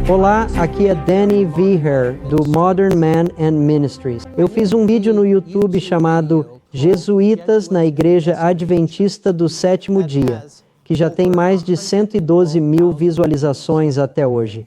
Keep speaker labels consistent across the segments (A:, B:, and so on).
A: Olá, aqui é Danny Vihar, do Modern Man and Ministries. Eu fiz um vídeo no YouTube chamado Jesuítas na Igreja Adventista do Sétimo Dia, que já tem mais de 112 mil visualizações até hoje.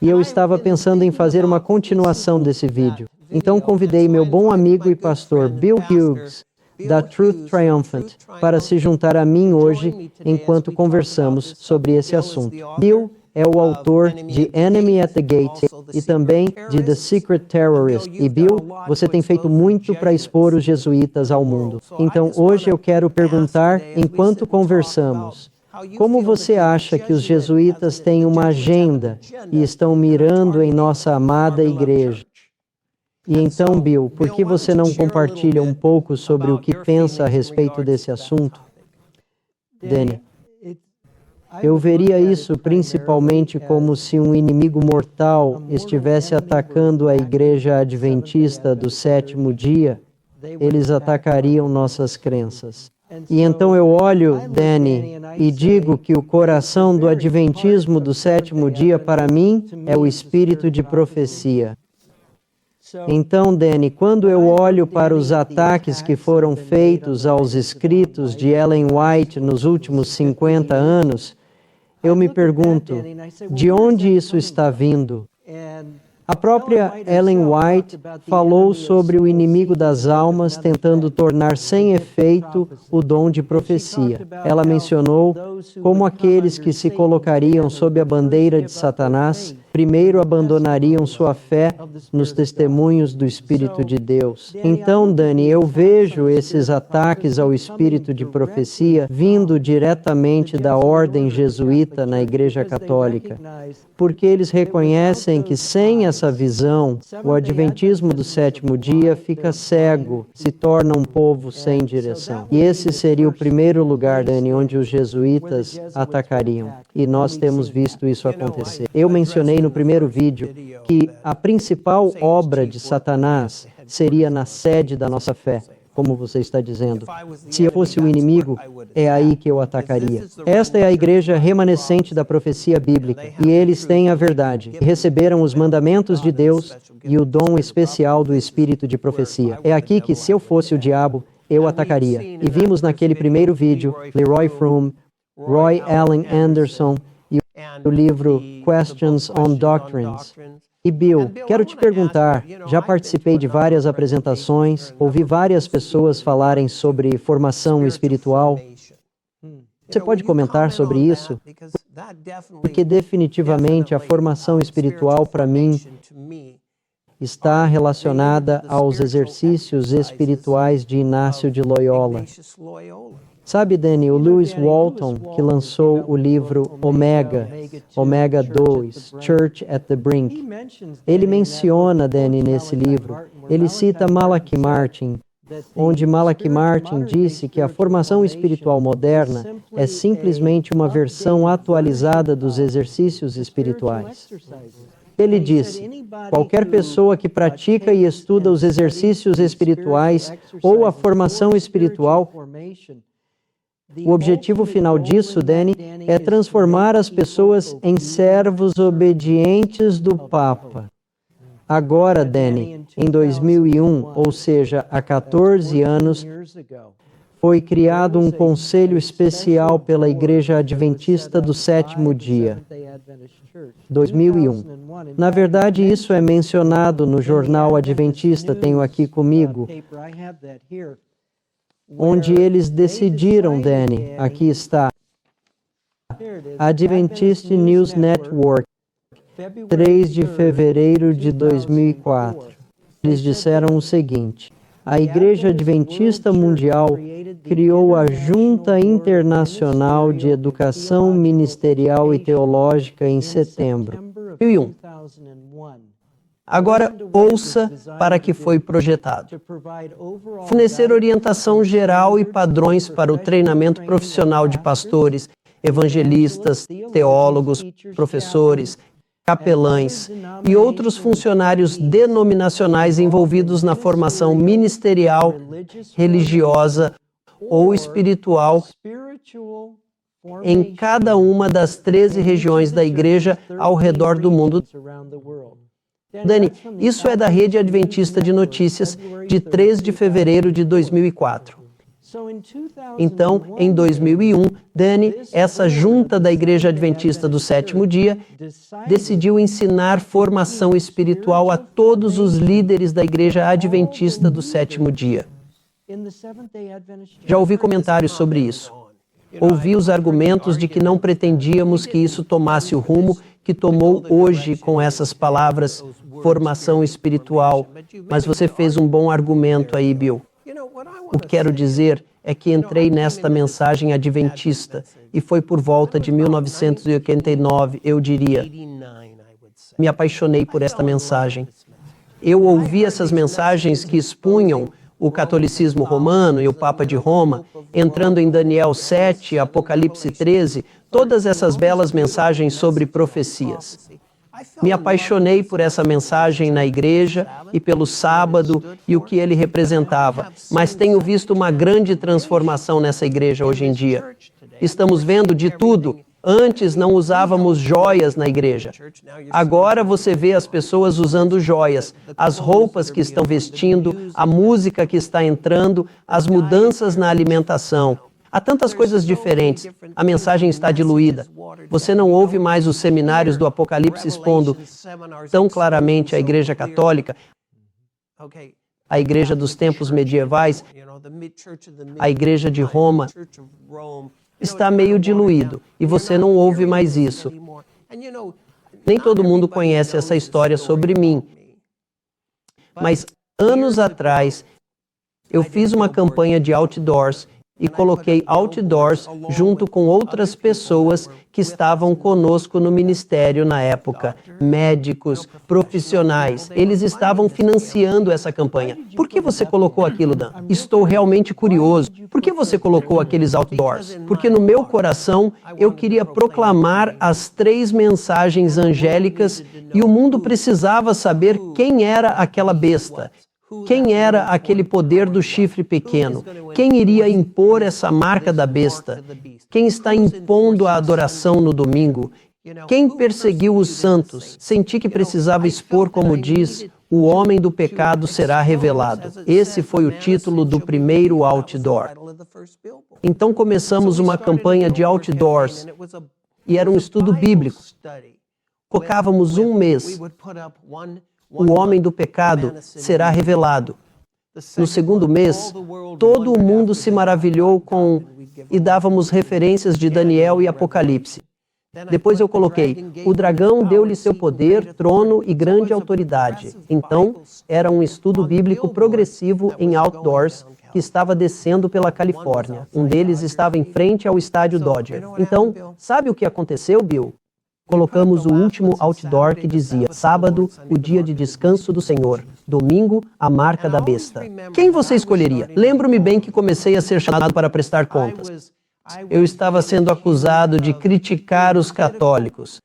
A: E eu estava pensando em fazer uma continuação desse vídeo. Então convidei meu bom amigo e pastor Bill Hughes, da Truth Triumphant, para se juntar a mim hoje enquanto conversamos sobre esse assunto. Bill é o autor de Enemy at the Gate e também de The Secret Terrorist. E Bill, você tem feito muito para expor os jesuítas ao mundo. Então hoje eu quero perguntar, enquanto conversamos, como você acha que os jesuítas têm uma agenda e estão mirando em nossa amada igreja? E então, Bill, por que você não compartilha um pouco sobre o que pensa a respeito desse assunto? Danny, eu veria isso principalmente como se um inimigo mortal estivesse atacando a Igreja Adventista do Sétimo Dia, eles atacariam nossas crenças. E então eu olho, Danny, e digo que o coração do Adventismo do Sétimo Dia para mim é o espírito de profecia. Então, Danny, quando eu olho para os ataques que foram feitos aos escritos de Ellen White nos últimos 50 anos, eu me pergunto, de onde isso está vindo? A própria Ellen White falou sobre o inimigo das almas tentando tornar sem efeito o dom de profecia. Ela mencionou como aqueles que se colocariam sob a bandeira de Satanás primeiro abandonariam sua fé nos testemunhos do Espírito de Deus. Então, Danny, eu vejo esses ataques ao espírito de profecia vindo diretamente da ordem jesuíta na Igreja Católica, porque eles reconhecem que sem essa visão, o Adventismo do Sétimo Dia fica cego, se torna um povo sem direção. E esse seria o primeiro lugar, Danny, onde os jesuítas atacariam. E nós temos visto isso acontecer. Eu mencionei no primeiro vídeo que a principal obra de Satanás seria na sede da nossa fé, como você está dizendo. Se eu fosse o inimigo, é aí que eu atacaria. Esta é a igreja remanescente da profecia bíblica, e eles têm a verdade. Receberam os mandamentos de Deus e o dom especial do espírito de profecia. É aqui que, se eu fosse o diabo, eu atacaria. E vimos naquele primeiro vídeo, Leroy Froome, Roy Allen Anderson e o livro Questions on Doctrines. E Bill, quero te perguntar, já participei de várias apresentações, ouvi várias pessoas falarem sobre formação espiritual. Você pode comentar sobre isso? Porque definitivamente a formação espiritual para mim está relacionada aos exercícios espirituais de Inácio de Loyola. Sabe, Danny, o Lewis Walton, que lançou o livro Omega 2, Church at the Brink, ele menciona, Danny, nesse livro, ele cita Malachi Martin, onde Malachi Martin disse que a formação espiritual moderna é simplesmente uma versão atualizada dos exercícios espirituais. Ele disse, qualquer pessoa que pratica e estuda os exercícios espirituais ou a formação espiritual, o objetivo final disso, Danny, é transformar as pessoas em servos obedientes do Papa. Agora, Danny, em 2001, ou seja, há 14 anos, foi criado um conselho especial pela Igreja Adventista do Sétimo Dia. 2001. Na verdade, isso é mencionado no Jornal Adventista, tenho aqui comigo, onde eles decidiram, Danny, aqui está, Adventist News Network, 3 de fevereiro de 2004. Eles disseram o seguinte, a Igreja Adventista Mundial criou a Junta Internacional de Educação Ministerial e Teológica em setembro. 2001. Agora, ouça para que foi projetado. Fornecer orientação geral e padrões para o treinamento profissional de pastores, evangelistas, teólogos, professores, capelães e outros funcionários denominacionais envolvidos na formação ministerial, religiosa ou espiritual em cada uma das 13 regiões da igreja ao redor do mundo. Dani, isso é da Rede Adventista de Notícias, de 3 de fevereiro de 2004. Então, em 2001, Dani, essa junta da Igreja Adventista do Sétimo Dia, decidiu ensinar formação espiritual a todos os líderes da Igreja Adventista do Sétimo Dia. Já ouvi comentários sobre isso. Ouvi os argumentos de que não pretendíamos que isso tomasse o rumo que tomou hoje com essas palavras, formação espiritual. Mas você fez um bom argumento aí, Bill. O que quero dizer é que entrei nesta mensagem adventista e foi por volta de 1989, eu diria. Me apaixonei por esta mensagem. Eu ouvi essas mensagens que expunham o catolicismo romano e o Papa de Roma, entrando em Daniel 7, Apocalipse 13, todas essas belas mensagens sobre profecias. Me apaixonei por essa mensagem na igreja e pelo sábado e o que ele representava, mas tenho visto uma grande transformação nessa igreja hoje em dia. Estamos vendo de tudo. Antes não usávamos joias na igreja. Agora você vê as pessoas usando joias, as roupas que estão vestindo, a música que está entrando, as mudanças na alimentação. Há tantas coisas diferentes. A mensagem está diluída. Você não ouve mais os seminários do Apocalipse expondo tão claramente a Igreja Católica, a Igreja dos tempos medievais, a Igreja de Roma. Está meio diluído e você não ouve mais isso. Nem todo mundo conhece essa história sobre mim. Mas anos atrás, eu fiz uma campanha de outdoors e coloquei outdoors junto com outras pessoas que estavam conosco no ministério na época, médicos, profissionais. Eles estavam financiando essa campanha. Por que você colocou aquilo, Dan? Estou realmente curioso. Por que você colocou aqueles outdoors? Porque no meu coração eu queria proclamar as 3 mensagens angélicas e o mundo precisava saber quem era aquela besta. Quem era aquele poder do chifre pequeno? Quem iria impor essa marca da besta? Quem está impondo a adoração no domingo? Quem perseguiu os santos? Senti que precisava expor, como diz, o homem do pecado será revelado. Esse foi o título do primeiro outdoor. Então começamos uma campanha de outdoors e era um estudo bíblico. Colocávamos um mês. O homem do pecado será revelado. No segundo mês, todo o mundo se maravilhou e dávamos referências de Daniel e Apocalipse. Depois eu coloquei, o dragão deu-lhe seu poder, trono e grande autoridade. Então, era um estudo bíblico progressivo em outdoors que estava descendo pela Califórnia. Um deles estava em frente ao estádio Dodger. Então, sabe o que aconteceu, Bill? Colocamos o último outdoor que dizia, sábado, o dia de descanso do Senhor, domingo, a marca da besta. Quem você escolheria? Lembro-me bem que comecei a ser chamado para prestar contas. Eu estava sendo acusado de criticar os católicos,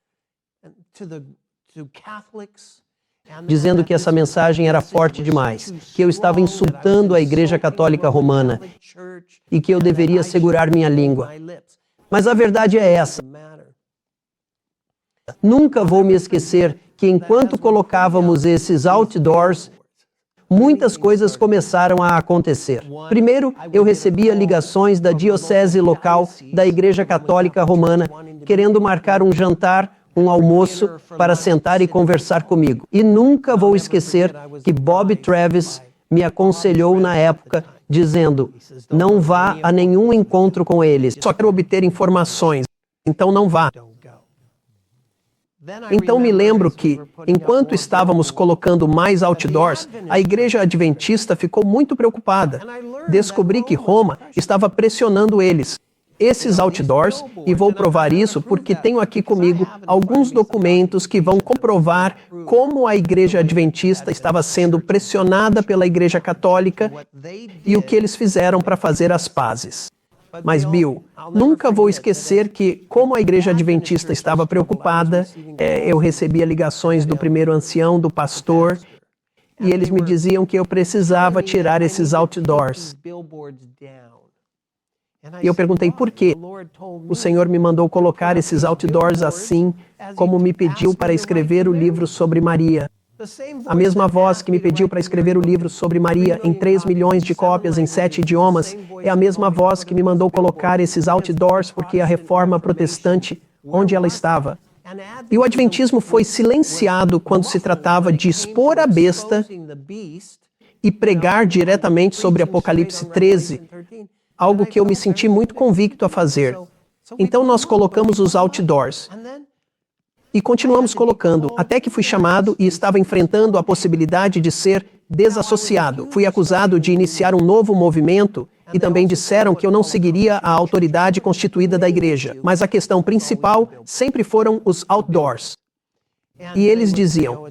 A: dizendo que essa mensagem era forte demais, que eu estava insultando a Igreja Católica Romana e que eu deveria segurar minha língua. Mas a verdade é essa. Nunca vou me esquecer que enquanto colocávamos esses outdoors, muitas coisas começaram a acontecer. Primeiro, eu recebia ligações da diocese local da Igreja Católica Romana, querendo marcar um jantar, um almoço, para sentar e conversar comigo. E nunca vou esquecer que Bob Travis me aconselhou na época, dizendo, não vá a nenhum encontro com eles, só quero obter informações, então não vá. Então me lembro que, enquanto estávamos colocando mais outdoors, a Igreja Adventista ficou muito preocupada. Descobri que Roma estava pressionando eles. Esses outdoors, e vou provar isso porque tenho aqui comigo alguns documentos que vão comprovar como a Igreja Adventista estava sendo pressionada pela Igreja Católica e o que eles fizeram para fazer as pazes. Mas, Bill, nunca vou esquecer que, como a Igreja Adventista estava preocupada, eu recebia ligações do primeiro ancião, do pastor, e eles me diziam que eu precisava tirar esses outdoors.
B: E eu perguntei por quê. O Senhor me mandou colocar esses outdoors assim, como me pediu para escrever o livro sobre Maria. A mesma voz que me pediu para escrever o livro sobre Maria em 3 milhões de cópias em 7 idiomas é a mesma voz que me mandou colocar esses outdoors porque a reforma protestante, onde ela estava. E o adventismo foi silenciado quando se tratava de expor a besta e pregar diretamente sobre Apocalipse 13, algo que eu me senti muito convicto a fazer. Então nós colocamos os outdoors. E continuamos colocando, até que fui chamado e estava enfrentando a possibilidade de ser desassociado. Fui acusado de iniciar um novo movimento e também disseram que eu não seguiria a autoridade constituída da igreja. Mas a questão principal sempre foram os outdoors. E eles diziam,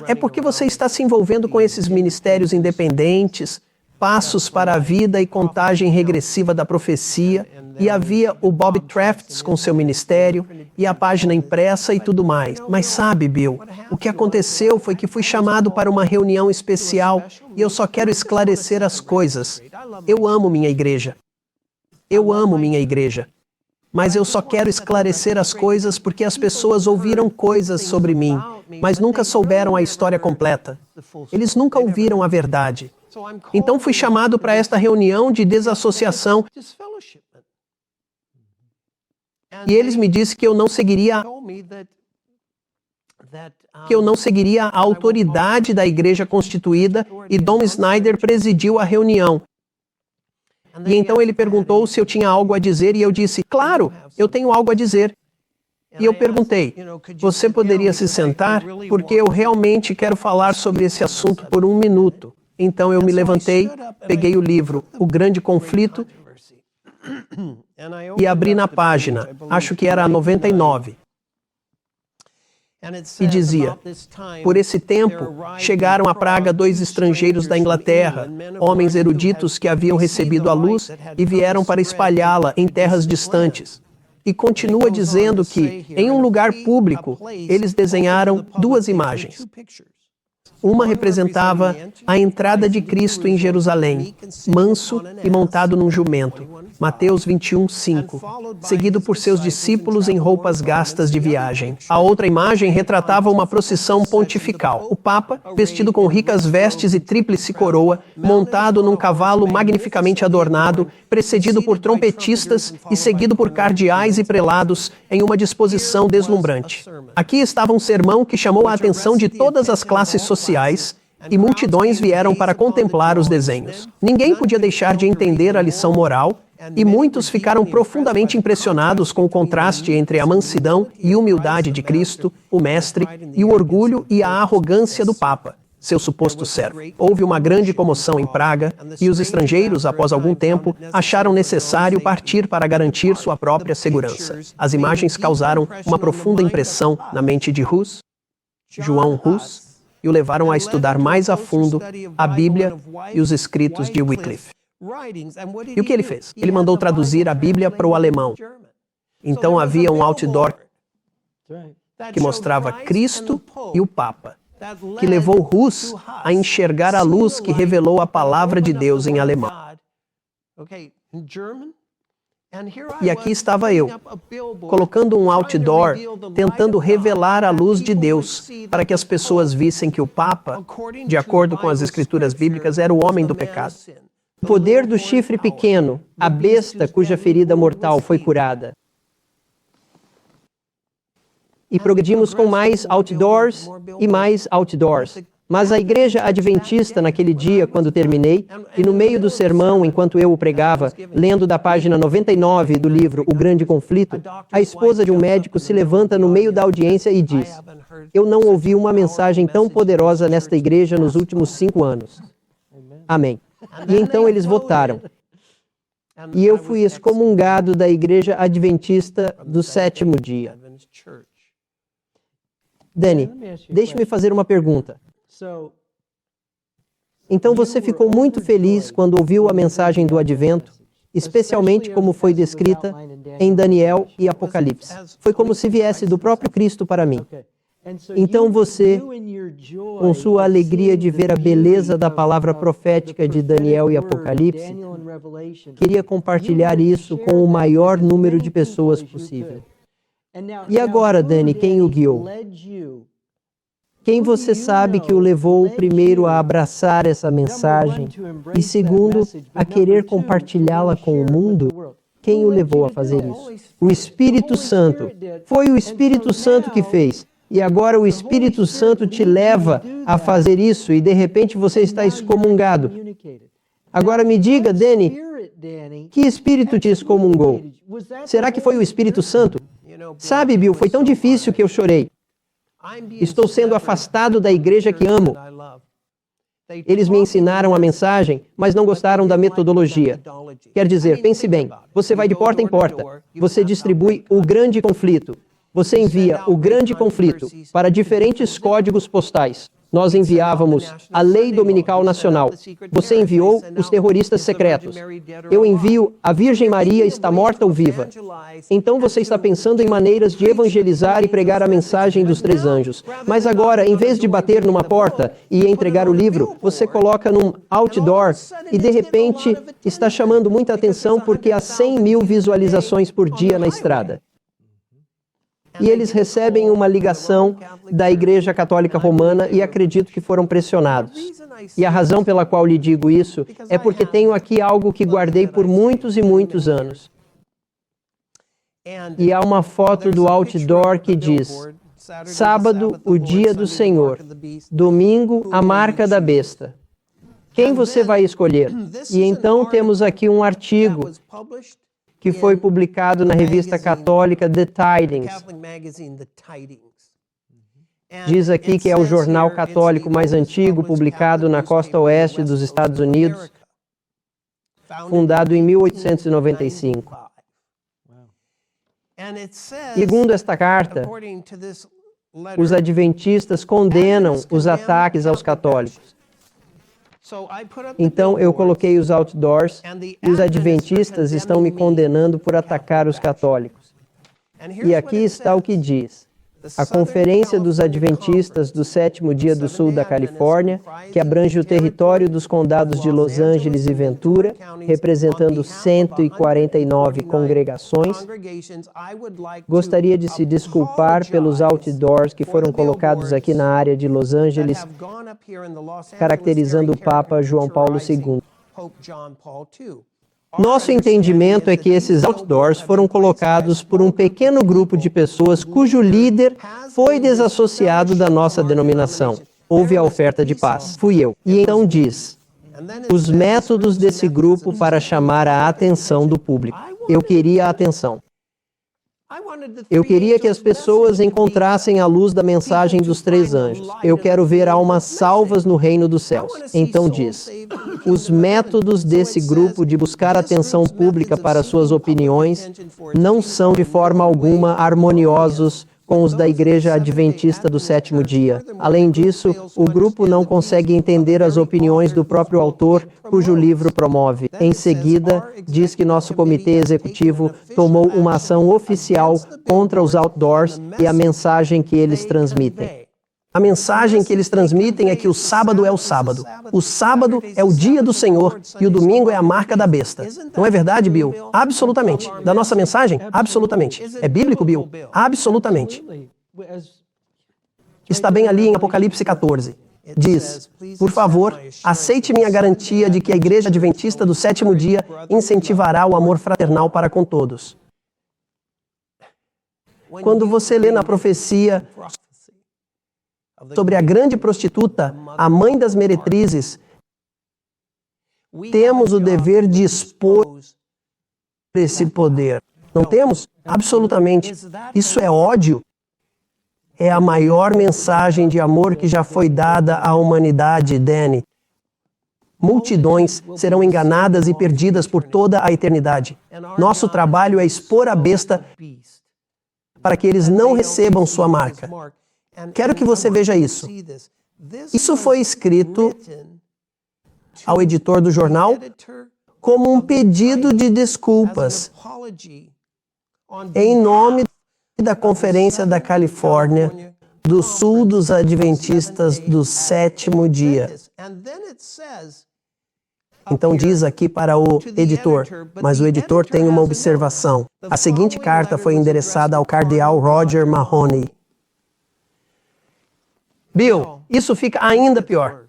B: é porque você está se envolvendo com esses ministérios independentes, passos para a vida e contagem regressiva da profecia, e havia o Bob Trafts com seu ministério, e a página impressa e tudo mais. Mas sabe, Bill, o que aconteceu foi que fui chamado para uma reunião especial, e eu só quero esclarecer as coisas. Eu amo minha igreja. Eu amo minha igreja. Mas eu só quero esclarecer as coisas porque as pessoas ouviram coisas sobre mim, mas nunca souberam a história completa. Eles nunca ouviram a verdade. Então fui chamado para esta reunião de desassociação e eles me disseram que eu não seguiria a autoridade da igreja constituída e Don Snyder presidiu a reunião. E então ele perguntou se eu tinha algo a dizer e eu disse, claro, eu tenho algo a dizer. E eu perguntei, você poderia se sentar? Porque eu realmente quero falar sobre esse assunto por 1 minuto. Então eu me levantei, peguei o livro, O Grande Conflito, e abri na página, acho que era a 99. E dizia, por esse tempo, chegaram à praga 2 estrangeiros da Inglaterra, homens eruditos que haviam recebido a luz e vieram para espalhá-la em terras distantes. E continua dizendo que, em um lugar público, eles desenharam 2 imagens. Uma representava a entrada de Cristo em Jerusalém, manso e montado num jumento, Mateus 21:5, seguido por seus discípulos em roupas gastas de viagem. A outra imagem retratava uma procissão pontifical. O Papa, vestido com ricas vestes e tríplice coroa, montado num cavalo magnificamente adornado, precedido por trompetistas e seguido por cardeais e prelados em uma disposição deslumbrante. Aqui estava um sermão que chamou a atenção de todas as classes sociais, e multidões vieram para contemplar os desenhos. Ninguém podia deixar de entender a lição moral, e muitos ficaram profundamente impressionados com o contraste entre a mansidão e humildade de Cristo, o Mestre, e o orgulho e a arrogância do Papa, seu suposto servo. Houve uma grande comoção em Praga, e os estrangeiros, após algum tempo, acharam necessário partir para garantir sua própria segurança. As imagens causaram uma profunda impressão na mente de Hus, João Hus, e o levaram a estudar mais a fundo a Bíblia e os escritos de Wycliffe. E o que ele fez? Ele mandou traduzir a Bíblia para o alemão. Então havia um outdoor que mostrava Cristo e o Papa, que levou Hus a enxergar a luz que revelou a palavra de Deus em alemão. E aqui estava eu, colocando um outdoor, tentando revelar a luz de Deus, para que as pessoas vissem que o Papa, de acordo com as escrituras bíblicas, era o homem do pecado.
A: O poder do chifre pequeno, a besta cuja ferida mortal foi curada. E progredimos com mais outdoors e mais outdoors. Mas a igreja adventista, naquele dia, quando terminei, e no meio do sermão, enquanto eu o pregava, lendo da página 99 do livro O Grande Conflito, a esposa de um médico se levanta no meio da audiência e diz, eu não ouvi uma mensagem tão poderosa nesta igreja nos últimos 5 anos. Amém. E então eles votaram. E eu fui excomungado da igreja adventista do 7º dia. Danny, deixe-me fazer uma pergunta. Então você ficou muito feliz quando ouviu a mensagem do Advento, especialmente como foi descrita em Daniel e Apocalipse. Foi como se viesse do próprio Cristo para mim. Então você, com sua alegria de ver a beleza da palavra profética de Daniel e Apocalipse, queria compartilhar isso com o maior número de pessoas possível. E agora, Dani, quem o guiou? Quem você sabe que o levou, primeiro, a abraçar essa mensagem e, segundo, a querer compartilhá-la com o mundo? Quem o levou a fazer isso? O Espírito Santo. Foi o Espírito Santo que fez. E agora o Espírito Santo te leva a fazer isso e, de repente, você está excomungado. Agora me diga, Dani, que Espírito te excomungou? Será que foi o Espírito Santo? Sabe, Bill, foi tão difícil que eu chorei. Estou sendo afastado da igreja que amo. Eles me ensinaram a mensagem, mas não gostaram da metodologia. Quer dizer, pense bem, você vai de porta em porta, você distribui o grande conflito. Você envia o grande conflito para diferentes códigos postais. Nós enviávamos a Lei Dominical Nacional. Você enviou os terroristas secretos. Eu envio a Virgem Maria está morta ou viva. Então você está pensando em maneiras de evangelizar e pregar a mensagem dos três anjos. Mas agora, em vez de bater numa porta e entregar o livro, você coloca num outdoor e de repente está chamando muita atenção porque há 100 mil visualizações por dia na estrada. E eles recebem uma ligação da Igreja Católica Romana e acredito que foram pressionados. E a razão pela qual lhe digo isso é porque tenho aqui algo que guardei por muitos e muitos anos. E há uma foto do outdoor que diz: sábado, o dia do Senhor. Domingo, a marca da besta. Quem você vai escolher? E então temos aqui um artigo que foi publicado na revista católica The Tidings. Diz aqui que é o jornal católico mais antigo publicado na costa oeste dos Estados Unidos, fundado em 1895. Segundo esta carta, os adventistas condenam os ataques aos católicos. Então eu coloquei os outdoors e os adventistas estão me condenando por atacar os católicos. E aqui está o que diz. A Conferência dos Adventistas do Sétimo Dia do Sul da Califórnia, que abrange o território dos condados de Los Angeles e Ventura, representando 149 congregações, gostaria de se desculpar pelos outdoors que foram colocados aqui na área de Los Angeles, caracterizando o Papa João Paulo II. Nosso entendimento é que esses outdoors foram colocados por um pequeno grupo de pessoas cujo líder foi desassociado da nossa denominação. Houve a oferta de paz. Fui eu. E então diz: os métodos desse grupo para chamar a atenção do público. Eu queria a atenção. Eu queria que as pessoas encontrassem a luz da mensagem dos três anjos. Eu quero ver almas salvas no reino dos céus. Então diz: os métodos desse grupo de buscar atenção pública para suas opiniões não são de forma alguma harmoniosos com os da Igreja Adventista do Sétimo Dia. Além disso, o grupo não consegue entender as opiniões do próprio autor, cujo livro promove. Em seguida, diz que nosso comitê executivo tomou uma ação oficial contra os outdoors e a mensagem que eles transmitem. A mensagem que eles transmitem é que o sábado é o sábado. O sábado é o dia do Senhor e o domingo é a marca da besta. Não é verdade, Bill? Absolutamente. Da nossa mensagem? Absolutamente. É bíblico, Bill? Absolutamente. Está bem ali em Apocalipse 14. Diz: por favor, aceite minha garantia de que a Igreja Adventista do Sétimo Dia incentivará o amor fraternal para com todos. Quando você lê na profecia sobre a grande prostituta, a mãe das meretrizes, temos o dever de expor esse poder. Não temos? Absolutamente. Isso é ódio. É a maior mensagem de amor que já foi dada à humanidade, Danny. Multidões serão enganadas e perdidas por toda a eternidade. Nosso trabalho é expor a besta para que eles não recebam sua marca. Quero que você veja isso. Isso foi escrito ao editor do jornal como um pedido de desculpas em nome da Conferência da Califórnia
B: do sul dos adventistas do sétimo dia. Então diz aqui para o editor, mas o editor tem uma observação. A seguinte carta foi endereçada ao cardeal Roger Mahony. Bill, isso fica ainda pior.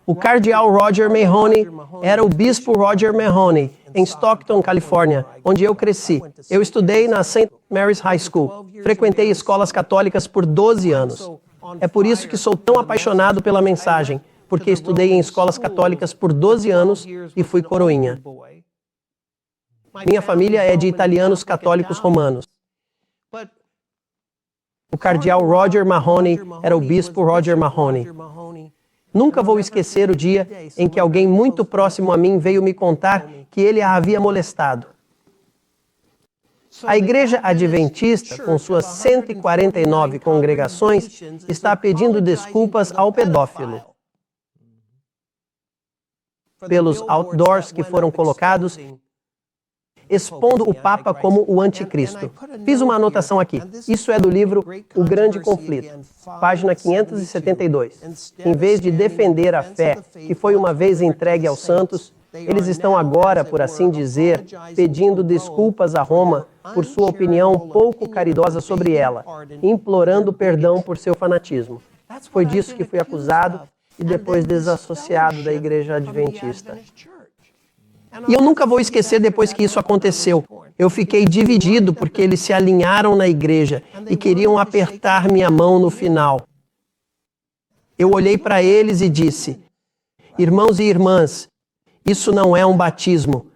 B: O cardeal Roger Mahony era o bispo Roger Mahony, em Stockton, Califórnia, onde eu cresci. Eu estudei na St. Mary's High School. Frequentei escolas católicas por 12 anos. É por isso que sou tão apaixonado pela mensagem, porque estudei em escolas católicas por 12 anos e fui coroinha. Minha família é de italianos católicos romanos. O cardeal Roger Mahony era o bispo Roger Mahony. Nunca vou esquecer o dia em que alguém muito próximo a mim veio me contar que ele a havia molestado. A Igreja Adventista, com suas 149 congregações, está pedindo desculpas ao pedófilo pelos outdoors que foram colocados, expondo o Papa como o anticristo. Fiz uma anotação aqui. Isso é do livro O Grande Conflito, página 572. Em vez de defender a fé que foi uma vez entregue aos santos, eles estão agora, por assim dizer, pedindo desculpas a Roma por sua opinião pouco caridosa sobre ela, implorando perdão por seu fanatismo. Foi disso que fui acusado e depois desassociado da Igreja Adventista. E eu nunca vou esquecer depois que isso aconteceu. Eu fiquei dividido porque eles se alinharam na igreja e queriam apertar minha mão no final. Eu olhei para eles e disse: irmãos e irmãs, isso não é um batismo.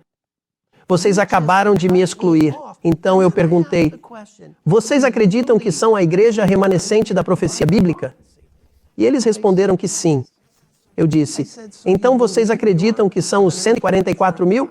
B: Vocês acabaram de me excluir. Então eu perguntei: vocês acreditam que são a igreja remanescente da profecia bíblica? E eles responderam que sim. Eu disse: então vocês acreditam que são os 144 mil?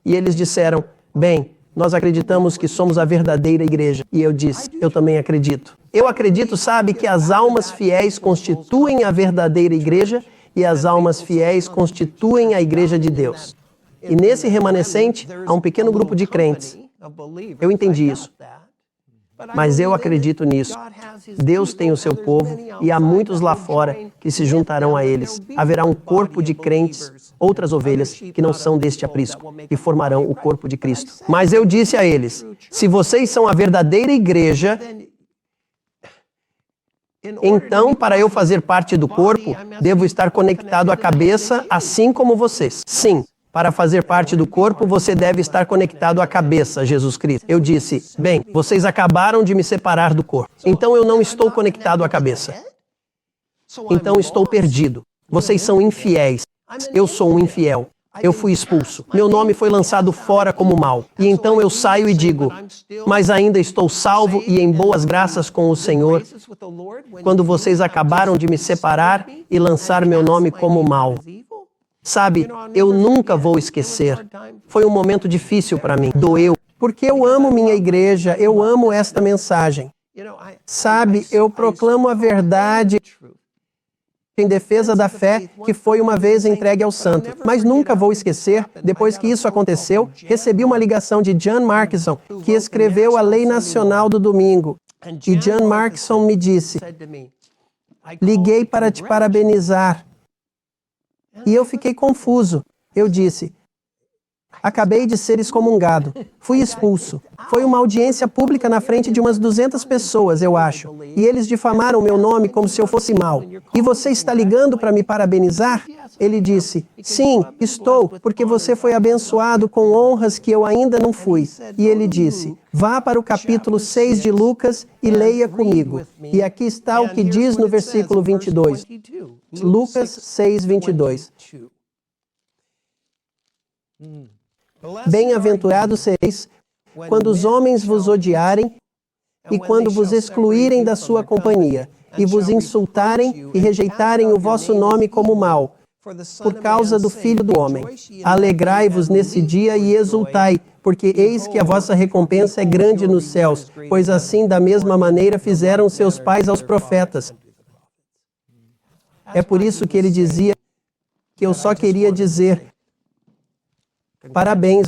B: E eles disseram: bem, nós acreditamos que somos a verdadeira igreja. E eu disse: eu também acredito. Eu acredito, sabe, que as almas fiéis constituem a verdadeira igreja e as almas fiéis constituem a igreja de Deus. E nesse remanescente há um pequeno grupo de crentes. Eu entendi isso. Mas eu acredito nisso. Deus tem o seu povo e há muitos lá fora que se juntarão a eles. Haverá um corpo de crentes, outras ovelhas que não são deste aprisco, que formarão o corpo de Cristo. Mas eu disse a eles: se vocês são a verdadeira igreja, então, para eu fazer parte do corpo, devo estar conectado à cabeça, assim como vocês. Sim. Para fazer parte do corpo, você deve estar conectado à cabeça, Jesus Cristo. Eu disse: bem, vocês acabaram de me separar do corpo. Então eu não estou conectado à cabeça. Então estou perdido. Vocês são infiéis. Eu sou um infiel. Eu fui expulso. Meu nome foi lançado fora como mal. E então eu saio e digo: mas ainda estou salvo e em boas graças com o Senhor, quando vocês acabaram de me separar e lançar meu nome como mal. Sabe, eu nunca vou esquecer. Foi um momento difícil para mim. Doeu. Porque eu amo minha igreja, eu amo esta mensagem. Sabe, eu proclamo a verdade em defesa da fé que foi uma vez entregue ao santo. Mas nunca vou esquecer, depois que isso aconteceu, recebi uma ligação de Jan Markson, que escreveu a Lei Nacional do Domingo. E Jan Markson me disse: liguei para te parabenizar. E eu fiquei confuso. Eu disse: acabei de ser excomungado. Fui expulso. Foi uma audiência pública na frente de umas 200 pessoas, eu acho. E eles difamaram meu nome como se eu fosse mau. E você está ligando para me parabenizar? Ele disse: sim, estou, porque você foi abençoado com honras que eu ainda não fui. E ele disse: vá para o capítulo 6 de Lucas e leia comigo. E aqui está o que diz no versículo 22. Lucas 6, 22. Bem-aventurados sereis quando os homens vos odiarem e quando vos excluírem da sua companhia, e vos insultarem e rejeitarem o vosso nome como mal, por causa do Filho do Homem. Alegrai-vos nesse dia e exultai, porque eis que a vossa recompensa é grande nos céus, pois assim da mesma maneira fizeram seus pais aos profetas. É por isso que ele dizia que eu só queria dizer: parabéns,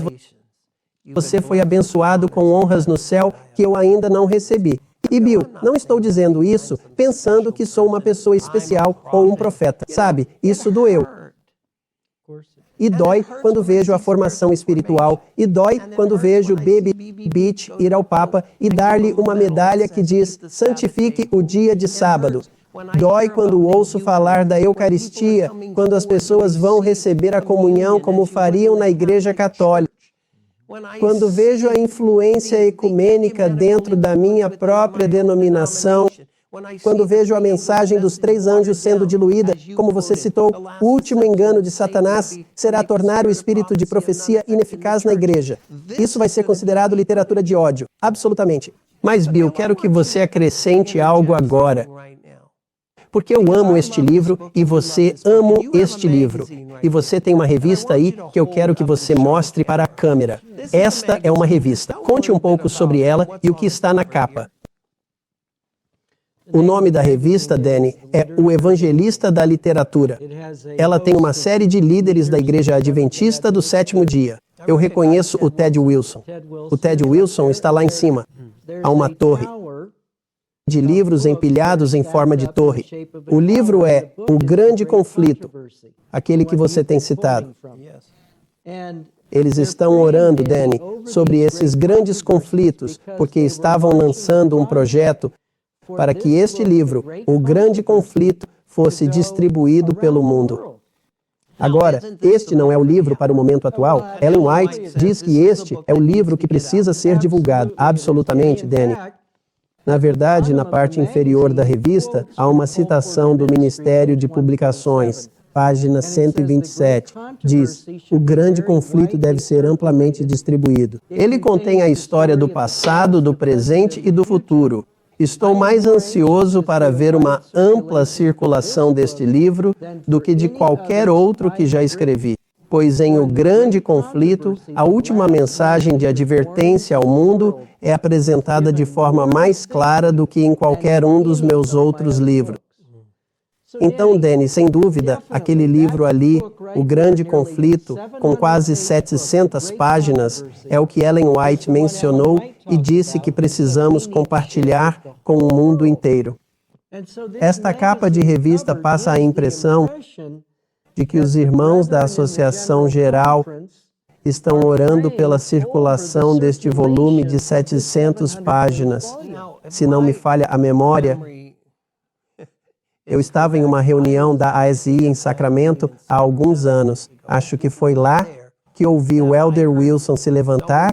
B: Você foi abençoado com honras no céu que eu ainda não recebi. E Bill, não estou dizendo isso pensando que sou uma pessoa especial ou um profeta. Sabe, isso doeu. E dói quando vejo a formação espiritual. E dói quando vejo Baby Beach ir ao Papa e dar-lhe uma medalha que diz santifique o dia de sábado. Dói quando ouço falar da Eucaristia, quando as pessoas vão receber a comunhão como fariam na Igreja Católica. Quando vejo a influência ecumênica dentro da minha própria denominação, quando vejo a mensagem dos 3 anjos sendo diluída, como você citou, o último engano de Satanás será tornar o espírito de profecia ineficaz na igreja. Isso vai ser considerado literatura de ódio, absolutamente. Mas, Bill, quero que você acrescente algo agora. Porque eu amo este livro e você ama este livro. E você tem uma revista aí que eu quero que você mostre para a câmera. Esta é uma revista. Conte um pouco sobre ela e o que está na capa. O nome da revista, Danny, é O Evangelista da Literatura. Ela tem uma série de líderes da Igreja Adventista do Sétimo Dia. Eu reconheço o Ted Wilson. O Ted Wilson está lá em cima. Há uma torre de livros empilhados em forma de torre. O livro é O Grande Conflito, aquele que você tem citado. Eles estão orando, Danny, sobre esses grandes conflitos, porque estavam lançando um projeto para que este livro, O Grande Conflito, fosse distribuído pelo mundo. Agora, este não é o livro para o momento atual. Ellen White diz que este é o livro que precisa ser divulgado. Absolutamente, Danny. Na verdade, na parte inferior da revista, há uma citação do Ministério de Publicações, página 127. Diz, o grande conflito deve ser amplamente distribuído. Ele contém a história do passado, do presente e do futuro. Estou mais ansioso para ver uma ampla circulação deste livro do que de qualquer outro que já escrevi. Pois em O Grande Conflito, a última mensagem de advertência ao mundo é apresentada de forma mais clara do que em qualquer um dos meus outros livros. Então, Danny, sem dúvida, aquele livro ali, O Grande Conflito, com quase 700 páginas, é o que Ellen White mencionou e disse que precisamos compartilhar com o mundo inteiro. Esta capa de revista passa a impressão de que os irmãos da Associação Geral estão orando pela circulação deste volume de 700 páginas. Se não me falha a memória, eu estava em uma reunião da ASI em Sacramento há alguns anos. Acho que foi lá que ouvi o Elder Wilson se levantar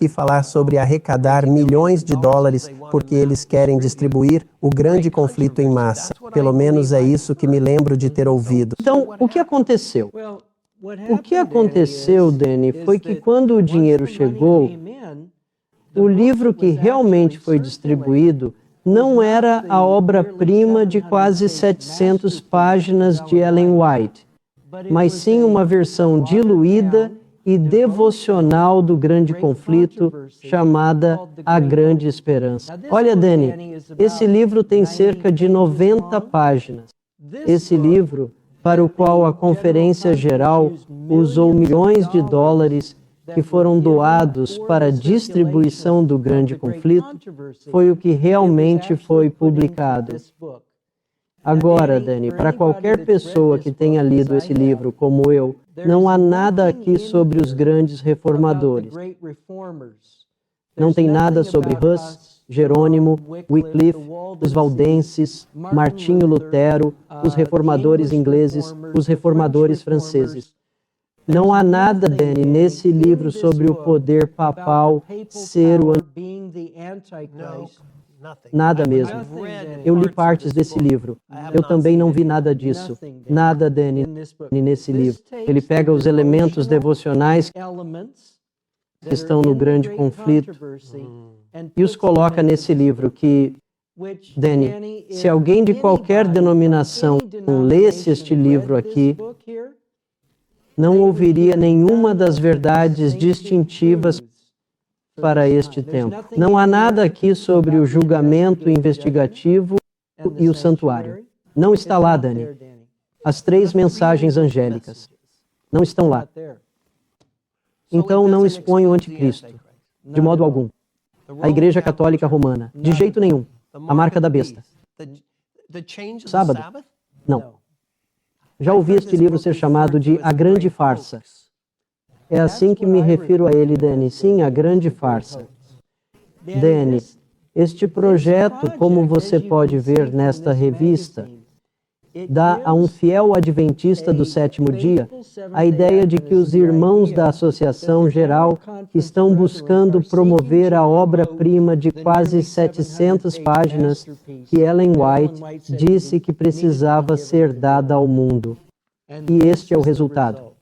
B: e falar sobre arrecadar milhões de dólares porque eles querem distribuir o grande conflito em massa. Pelo menos é isso que me lembro de ter ouvido.
A: Então, o que aconteceu? O que aconteceu, Danny, foi que quando o dinheiro chegou, o livro que realmente foi distribuído não era a obra-prima de quase 700 páginas de Ellen White, mas sim uma versão diluída e devocional do grande conflito, chamada A Grande Esperança. Olha, Danny, esse livro tem cerca de 90 páginas. Esse livro, para o qual a Conferência Geral usou milhões de dólares que foram doados para a distribuição do grande conflito, foi o que realmente foi publicado. Agora, Danny, para qualquer pessoa que tenha lido esse livro, como eu, não há nada aqui sobre os grandes reformadores. Não tem nada sobre Hus, Jerônimo, Wycliffe, os valdenses, Martinho Lutero, os reformadores ingleses, os reformadores franceses. Não há nada, Danny, nesse livro sobre o poder papal ser o anticristo. Nada mesmo. Eu li partes desse livro. Eu também não vi nada disso. Nada, Danny, nesse livro. Ele pega os elementos devocionais que estão no grande conflito e os coloca nesse livro que, Danny, se alguém de qualquer denominação lesse este livro aqui, não ouviria nenhuma das verdades distintivas para este tempo. Não há nada aqui sobre o julgamento investigativo e o santuário. Não está lá, Danny. As 3 mensagens angélicas não estão lá. Então não expõe o anticristo, de modo algum. A Igreja Católica Romana, de jeito nenhum. A marca da besta. Sábado? Não. Já ouvi este livro ser chamado de A Grande Farsa. É assim que me refiro a ele, Danny. Sim, A Grande Farsa. Danny, este projeto, como você pode ver nesta revista, dá a um fiel adventista do sétimo dia a ideia de que os irmãos da Associação Geral estão buscando promover a obra-prima de quase 700 páginas que Ellen White disse que precisava ser dada ao mundo. E este é o resultado.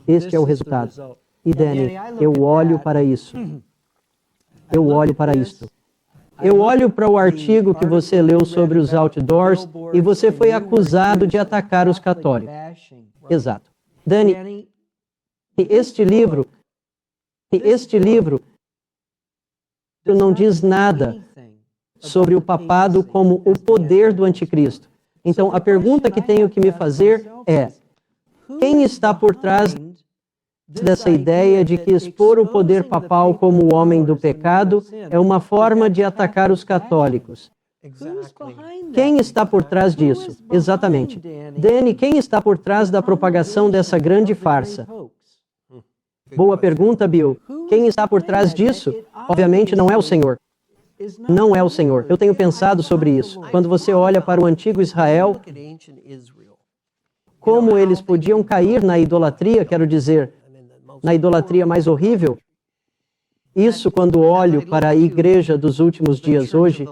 A: Este é o resultado. E Danny, eu olho para isso. Eu olho para isto. Eu olho para o artigo que você leu sobre os outdoors e você foi acusado de atacar os católicos. Exato. Danny, este livro não diz nada sobre o papado como o poder do anticristo. Então, a pergunta que tenho que me fazer é: quem está por trás dessa ideia de que expor o poder papal como o homem do pecado é uma forma de atacar os católicos? Quem está por trás disso? Exatamente. Danny, quem está por trás da propagação dessa grande farsa? Boa pergunta, Bill. Quem está por trás disso? Obviamente não é o Senhor. Não é o Senhor. Eu tenho pensado sobre isso. Quando você olha para o antigo Israel, como eles podiam cair na idolatria, quero dizer, na idolatria mais horrível. Isso, quando olho para a igreja dos últimos dias hoje,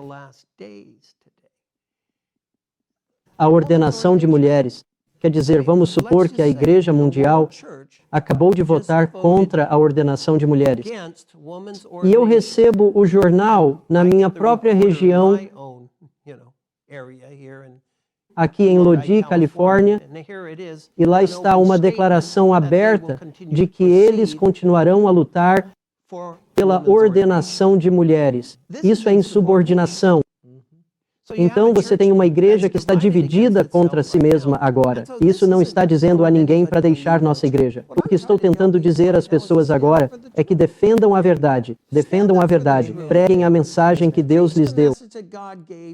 A: a ordenação de mulheres, quer dizer, vamos supor que a Igreja Mundial acabou de votar contra a ordenação de mulheres. E eu recebo o jornal na minha própria região, aqui em Lodi, Califórnia, e lá está uma declaração aberta de que eles continuarão a lutar pela ordenação de mulheres. Isso é insubordinação. Então você tem uma igreja que está dividida contra si mesma agora. Isso não está dizendo a ninguém para deixar nossa igreja. O que estou tentando dizer às pessoas agora é que defendam a verdade. Defendam a verdade. Preguem a mensagem que Deus lhes deu.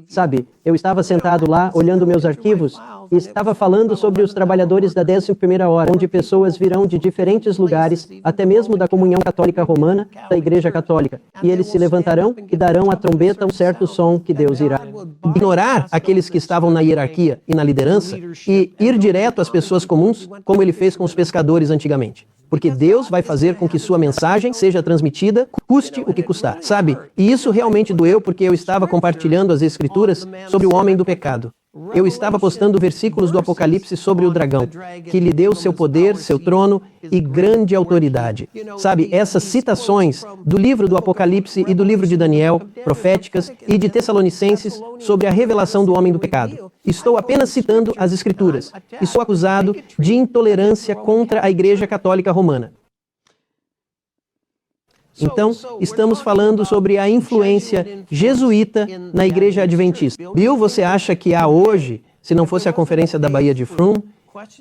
A: Sabe, eu estava sentado lá, olhando meus arquivos, e estava falando sobre os trabalhadores da 11ª hora, onde pessoas virão de diferentes lugares, até mesmo da comunhão católica romana, da Igreja Católica. E eles se levantarão e darão à trombeta um certo som que Deus irá ignorar aqueles que estavam na hierarquia e na liderança e ir direto às pessoas comuns, como ele fez com os pescadores antigamente. Porque Deus vai fazer com que sua mensagem seja transmitida, custe o que custar, sabe? E isso realmente doeu porque eu estava compartilhando as escrituras sobre o homem do pecado. Eu estava postando versículos do Apocalipse sobre o dragão, que lhe deu seu poder, seu trono e grande autoridade. Sabe, essas citações do livro do Apocalipse e do livro de Daniel, proféticas, e de Tessalonicenses sobre a revelação do homem do pecado. Estou apenas citando as Escrituras e sou acusado de intolerância contra a Igreja Católica Romana. Então, estamos falando sobre a influência jesuíta na Igreja Adventista. Bill, você acha que há hoje, se não fosse a conferência da Baía de Frum,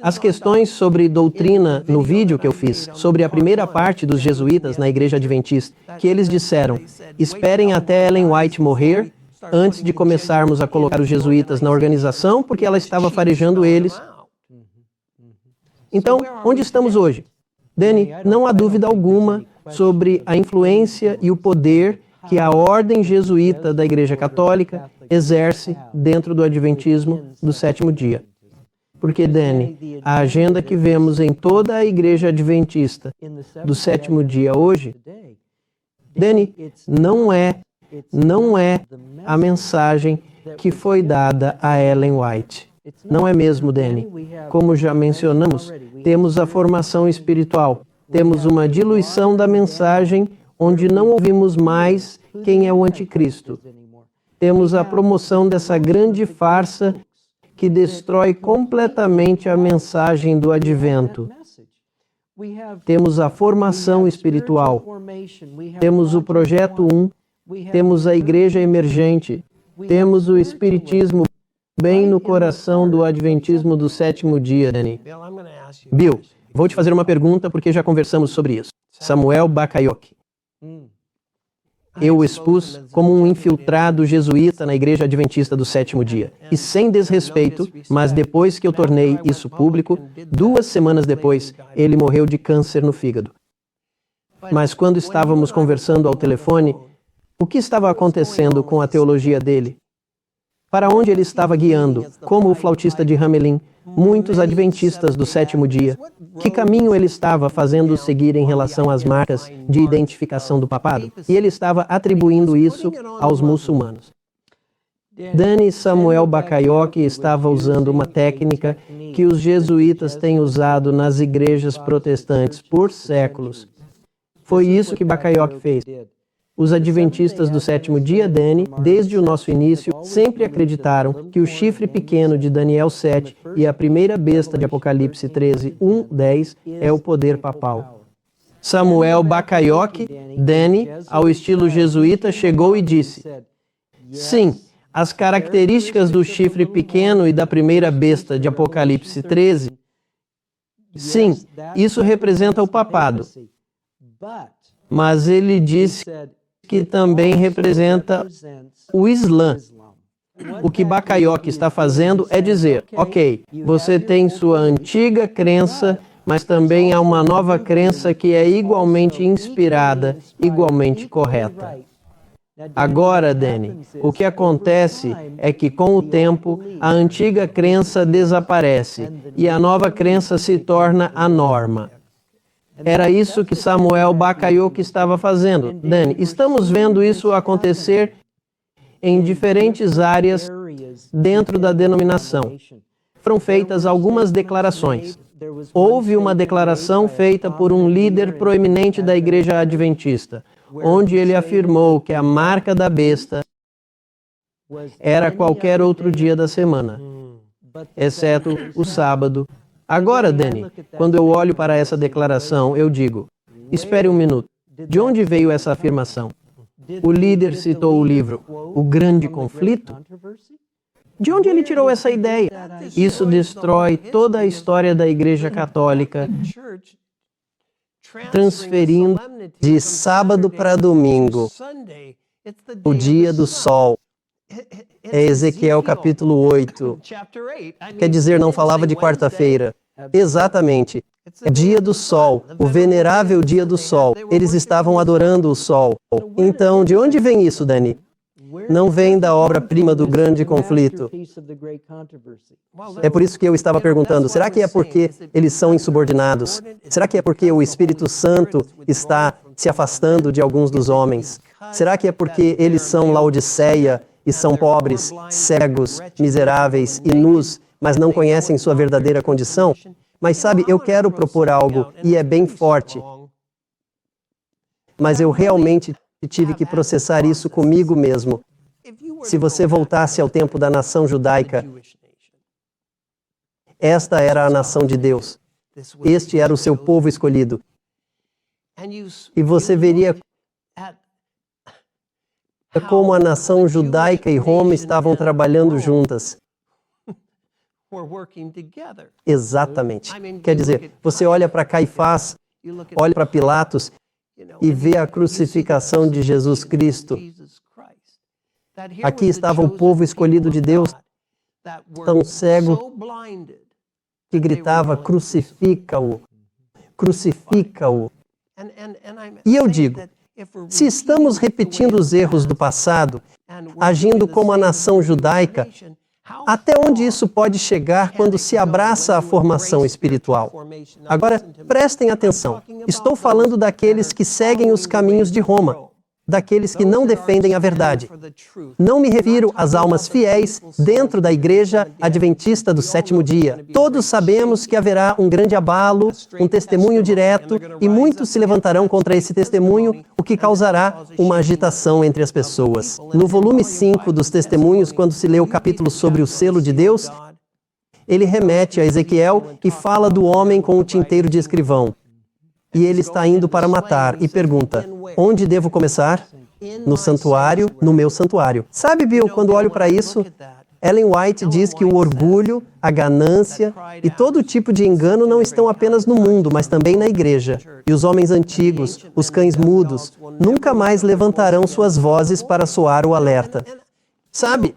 A: as questões sobre doutrina no vídeo que eu fiz, sobre a primeira parte dos jesuítas na Igreja Adventista, que eles disseram, esperem até Ellen White morrer, antes de começarmos a colocar os jesuítas na organização, porque ela estava farejando eles. Então, onde estamos hoje? Danny, não há dúvida alguma sobre a influência e o poder que a ordem jesuíta da Igreja Católica exerce dentro do Adventismo do sétimo dia. Porque, Danny, a agenda que vemos em toda a Igreja Adventista do sétimo dia hoje, Danny, não é a mensagem que foi dada a Ellen White. Não é mesmo, Danny. Como já mencionamos, temos a formação espiritual. Temos uma diluição da mensagem onde não ouvimos mais quem é o anticristo. Temos a promoção dessa grande farsa que destrói completamente a mensagem do advento. Temos a formação espiritual. Temos o Projeto 1. Temos a Igreja Emergente. Temos o Espiritismo bem no coração do Adventismo do sétimo dia, Danny. Bill,
B: Vou te fazer uma pergunta porque já conversamos sobre isso. Samuel Baccaiochi. Eu o expus como um infiltrado jesuíta na Igreja Adventista do Sétimo Dia. E sem desrespeito, mas depois que eu tornei isso público, 2 semanas depois, ele morreu de câncer no fígado. Mas quando estávamos conversando ao telefone, o que estava acontecendo com a teologia dele? Para onde ele estava guiando, como o flautista de Hamelin, muitos adventistas do sétimo dia? Que caminho ele estava fazendo seguir em relação às marcas de identificação do papado? E ele estava atribuindo isso aos muçulmanos. Danny Samuel Baccaiochi estava usando uma técnica que os jesuítas têm usado nas igrejas protestantes por séculos. Foi isso que Baccaiochi fez. Os adventistas do sétimo dia, Danny, desde o nosso início, sempre acreditaram que o chifre pequeno de Daniel 7 e a primeira besta de Apocalipse 13, 1:10 é o poder papal. Samuel Baccaiochi, Danny, ao estilo jesuíta, chegou e disse: sim, as características do chifre pequeno e da primeira besta de Apocalipse 13, sim, isso representa o papado. Mas ele disse que também representa o Islã. O que Baccaiochi está fazendo é dizer, ok, você tem sua antiga crença, mas também há uma nova crença que é igualmente inspirada, igualmente correta. Agora, Danny, o que acontece é que com o tempo, a antiga crença desaparece e a nova crença se torna a norma. Era isso que Samuel Baccaiochi estava fazendo. Danny, estamos vendo isso acontecer em diferentes áreas dentro da denominação. Foram feitas algumas declarações. Houve uma declaração feita por um líder proeminente da Igreja Adventista, onde ele afirmou que a marca da besta era qualquer outro dia da semana, exceto o sábado. Agora, Danny, quando eu olho para essa declaração, eu digo, espere um minuto, de onde veio essa afirmação? O líder citou o livro O Grande Conflito? De onde ele tirou essa ideia? Isso destrói toda a história da Igreja Católica, transferindo de sábado para domingo, o dia do sol. É Ezequiel capítulo 8. Quer dizer, não falava de quarta-feira. Exatamente. Dia do sol, o venerável dia do sol. Eles estavam adorando o sol. Então, de onde vem isso, Danny? Não vem da obra-prima do grande conflito. É por isso que eu estava perguntando, será que é porque eles são insubordinados? Será que é porque o Espírito Santo está se afastando de alguns dos homens? Será que é porque eles são Laodiceia e são pobres, cegos, miseráveis e nus, mas não conhecem sua verdadeira condição? Mas sabe, eu quero propor algo, e é bem forte. Mas eu realmente tive que processar isso comigo mesmo. Se você voltasse ao tempo da nação judaica, esta era a nação de Deus. Este era o seu povo escolhido. E você veria como a nação judaica e Roma estavam trabalhando juntas. Exatamente. Quer dizer, você olha para Caifás, olha para Pilatos e vê a crucificação de Jesus Cristo. Aqui estava o povo escolhido de Deus, tão cego que gritava, crucifica-o, crucifica-o. E eu digo, se estamos repetindo os erros do passado, agindo como a nação judaica, até onde isso pode chegar quando se abraça a formação espiritual? Agora, prestem atenção. Estou falando daqueles que seguem os caminhos de Roma, daqueles que não defendem a verdade. Não me refiro às almas fiéis dentro da Igreja Adventista do sétimo dia. Todos sabemos que haverá um grande abalo, um testemunho direto, e muitos se levantarão contra esse testemunho, o que causará uma agitação entre as pessoas. No volume 5 dos Testemunhos, quando se lê o capítulo sobre o selo de Deus, ele remete a Ezequiel e fala do homem com o tinteiro de escrivão. E ele está indo para matar e pergunta, onde devo começar? No santuário, no meu santuário. Sabe, Bill, quando olho para isso, Ellen White diz que o orgulho, a ganância e todo tipo de engano não estão apenas no mundo, mas também na igreja. E os homens antigos, os cães mudos, nunca mais levantarão suas vozes para soar o alerta. Sabe?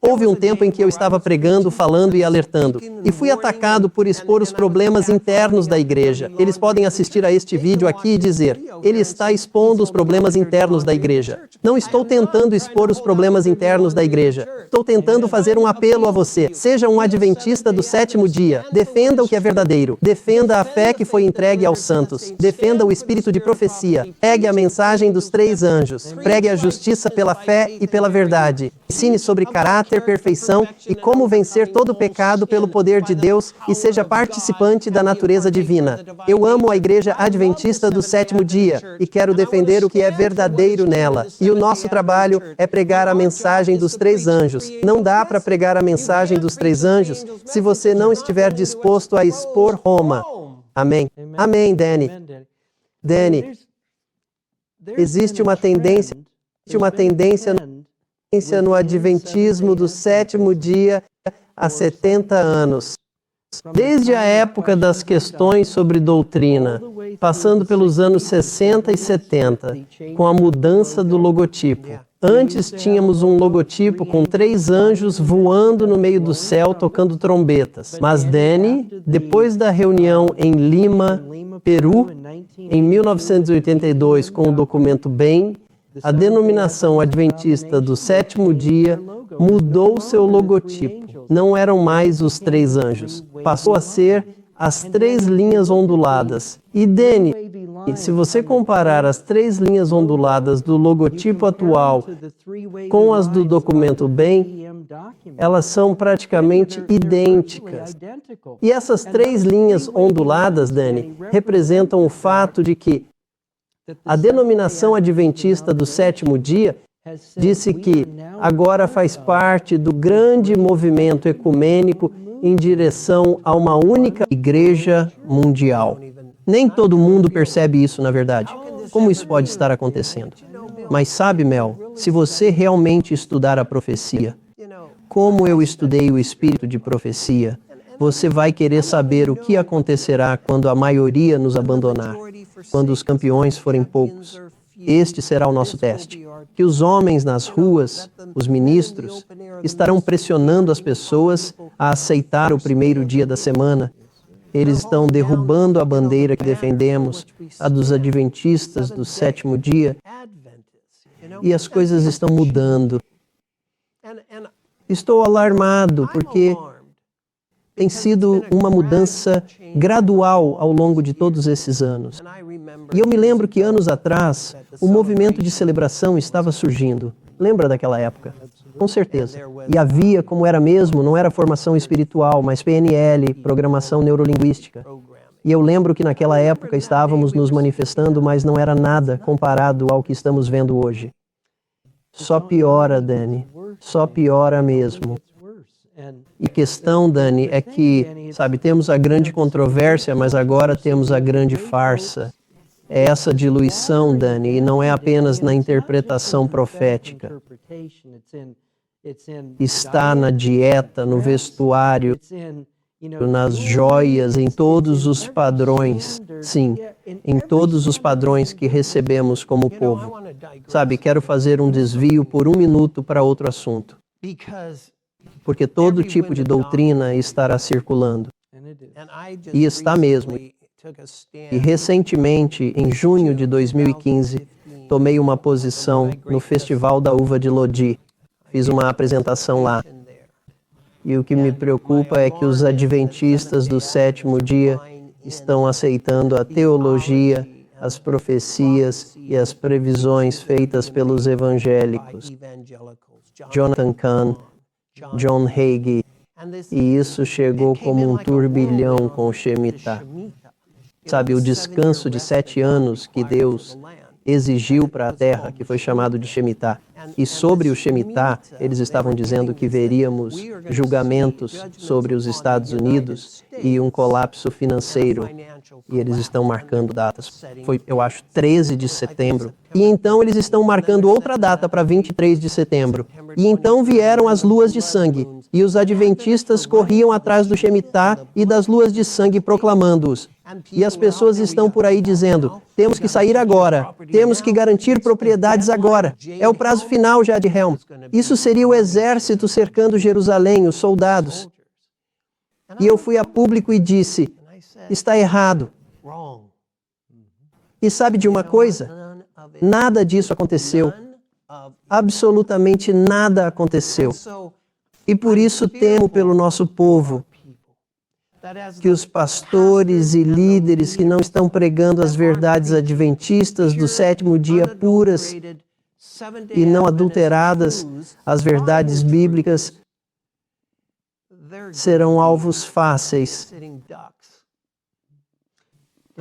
B: Houve um tempo em que eu estava pregando, falando e alertando, e fui atacado por expor os problemas internos da igreja. Eles podem assistir a este vídeo aqui e dizer, ele está expondo os problemas internos da igreja. Não estou tentando expor os problemas internos da igreja. Estou tentando fazer um apelo a você. Seja um adventista do sétimo dia. Defenda o que é verdadeiro. Defenda a fé que foi entregue aos santos. Defenda o espírito de profecia. Pregue a mensagem dos 3 anjos. Pregue a justiça pela fé e pela verdade. Ensine sobre caráter, perfeição e como vencer todo o pecado pelo poder de Deus e seja participante da natureza divina. Eu amo a Igreja Adventista do sétimo dia e quero defender o que é verdadeiro nela. E o nosso trabalho é pregar a mensagem dos 3 anjos. Não dá para pregar a mensagem dos 3 anjos se você não estiver disposto a expor Roma. Amém. Amém, Danny. Danny, existe uma tendência no Adventismo do sétimo dia há 70 anos. Desde a época das questões sobre doutrina, passando pelos anos 60 e 70, com a mudança do logotipo. Antes tínhamos um logotipo com 3 anjos voando no meio do céu tocando trombetas. Mas Danny, depois da reunião em Lima, Peru, em 1982, com o documento BEM, a denominação adventista do sétimo dia mudou seu logotipo. Não eram mais os 3 anjos. Passou a ser as 3 linhas onduladas. E Danny, se você comparar as 3 linhas onduladas do logotipo atual com as do documento BEM, elas são praticamente idênticas. E essas 3 linhas onduladas, Danny, representam o fato de que a denominação adventista do sétimo dia disse que agora faz parte do grande movimento ecumênico em direção a uma única igreja mundial. Nem todo mundo percebe isso, na verdade. Como isso pode estar acontecendo? Mas sabe, Mel, se você realmente estudar a profecia, como eu estudei o espírito de profecia, você vai querer saber o que acontecerá quando a maioria nos abandonar, quando os campeões forem poucos. Este será o nosso teste. Que os homens nas ruas, os ministros, estarão pressionando as pessoas a aceitar o primeiro dia da semana. Eles estão derrubando a bandeira que defendemos, a dos adventistas do sétimo dia, e as coisas estão mudando. Estou alarmado porque tem sido uma mudança gradual ao longo de todos esses anos. E eu me lembro que anos atrás, o movimento de celebração estava surgindo. Lembra daquela época? Com certeza. E havia, como era mesmo, não era formação espiritual, mas PNL, programação neurolinguística. E eu lembro que naquela época estávamos nos manifestando, mas não era nada comparado ao que estamos vendo hoje. Só piora, Danny. Só piora mesmo. E questão, Danny, é que, sabe, temos a grande controvérsia, mas agora temos a grande farsa. É essa diluição, Danny, e não é apenas na interpretação profética. Está na dieta, no vestuário, nas joias, em todos os padrões. Sim, em todos os padrões que recebemos como povo. Sabe, quero fazer um desvio por 1 minuto para outro assunto. Porque todo tipo de doutrina estará circulando. E está mesmo. E recentemente, em junho de 2015, tomei uma posição no Festival da Uva de Lodi. Fiz uma apresentação lá. E o que me preocupa é que os adventistas do sétimo dia estão aceitando a teologia, as profecias e as previsões feitas pelos evangélicos. Jonathan Cahn, John Hagee, e isso chegou como um turbilhão com Shemitah. Sabe, o descanso de 7 anos que Deus exigiu para a terra, que foi chamado de Shemitah. E sobre o Shemitah, eles estavam dizendo que veríamos julgamentos sobre os Estados Unidos e um colapso financeiro. E eles estão marcando datas. Foi, eu acho, 13 de setembro. E então eles estão marcando outra data para 23 de setembro. E então vieram as luas de sangue. E os adventistas corriam atrás do Shemitah e das luas de sangue proclamando-os. E as pessoas estão por aí dizendo, temos que sair agora, temos que garantir propriedades agora. É o prazo final já de Helm. Isso seria o exército cercando Jerusalém, os soldados. E eu fui a público e disse, está errado. E sabe de uma coisa? Nada disso aconteceu. Absolutamente nada aconteceu. E por isso temo pelo nosso povo, que os pastores e líderes que não estão pregando as verdades adventistas do sétimo dia puras e não adulteradas, as verdades bíblicas, serão alvos fáceis.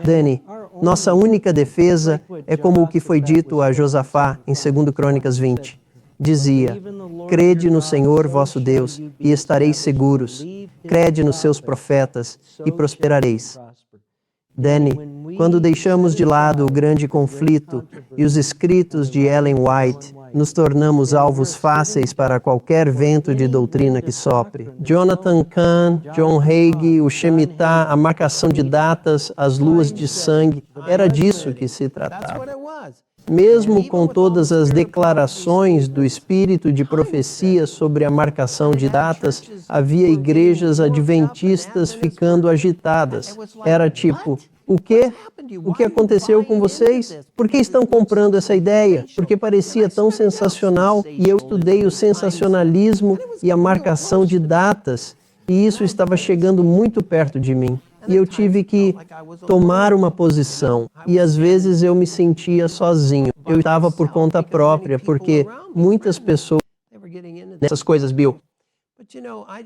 B: Dani, nossa única defesa é como o que foi dito a Josafá em 2 Crônicas 20. Dizia, crede no Senhor vosso Deus e estareis seguros. Crede nos seus profetas e prosperareis. Dani, quando deixamos de lado o grande conflito e os escritos de Ellen White, nos tornamos alvos fáceis para qualquer vento de doutrina que sopre. Jonathan Cahn, John Hagee, o Shemitah, a marcação de datas, as luas de sangue, era disso que se tratava. Mesmo com todas as declarações do espírito de profecia sobre a marcação de datas, havia igrejas adventistas ficando agitadas. Era tipo, o quê? O que aconteceu com vocês? Por que estão comprando essa ideia? Porque parecia tão sensacional e eu estudei o sensacionalismo e a marcação de datas e isso estava chegando muito perto de mim. E eu tive que tomar uma posição. E às vezes eu me sentia sozinho. Eu estava por conta própria, porque muitas pessoas... Nessas coisas, Bill.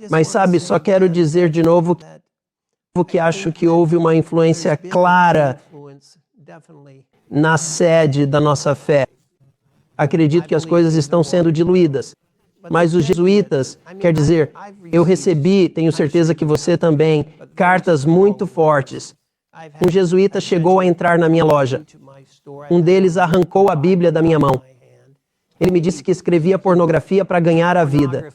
B: Mas sabe, só quero dizer de novo que acho que houve uma influência clara na sede da nossa fé. Acredito que as coisas estão sendo diluídas. Mas os jesuítas, quer dizer, eu recebi, tenho certeza que você também, cartas muito fortes. Um jesuíta chegou a entrar na minha loja. Um deles arrancou a Bíblia da minha mão. Ele me disse que escrevia pornografia para ganhar a vida.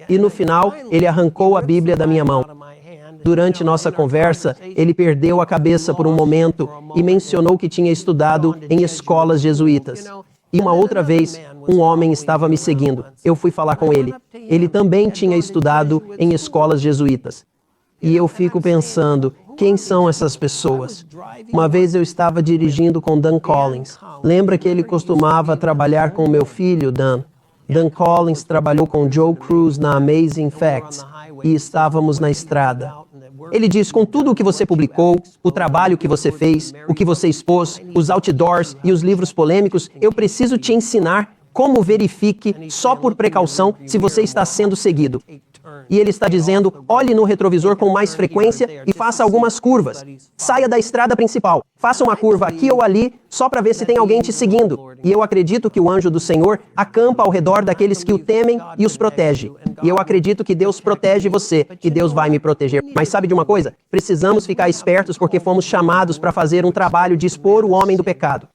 B: E no final, ele arrancou a Bíblia da minha mão. Durante nossa conversa, ele perdeu a cabeça por um momento e mencionou que tinha estudado em escolas jesuítas. E uma outra vez, um homem estava me seguindo. Eu fui falar com ele. Ele também tinha estudado em escolas jesuítas. E eu fico pensando, quem são essas pessoas? Uma vez eu estava dirigindo com Dan Collins. Lembra que ele costumava trabalhar com meu filho, Dan? Dan Collins trabalhou com Joe Cruz na Amazing Facts. E estávamos na estrada. Ele diz, com tudo o que você publicou, o trabalho que você fez, o que você expôs, os outdoors e os livros polêmicos, eu preciso te ensinar como verifique, só por precaução, se você está sendo seguido. E ele está dizendo, olhe no retrovisor com mais frequência e faça algumas curvas. Saia da estrada principal, faça uma curva aqui ou ali, só para ver se tem alguém te seguindo. E eu acredito que o anjo do Senhor acampa ao redor daqueles que o temem e os protege. E eu acredito que Deus protege você, e Deus vai me proteger. Mas sabe de uma coisa? Precisamos ficar espertos porque fomos chamados para fazer um trabalho de expor o homem do pecado.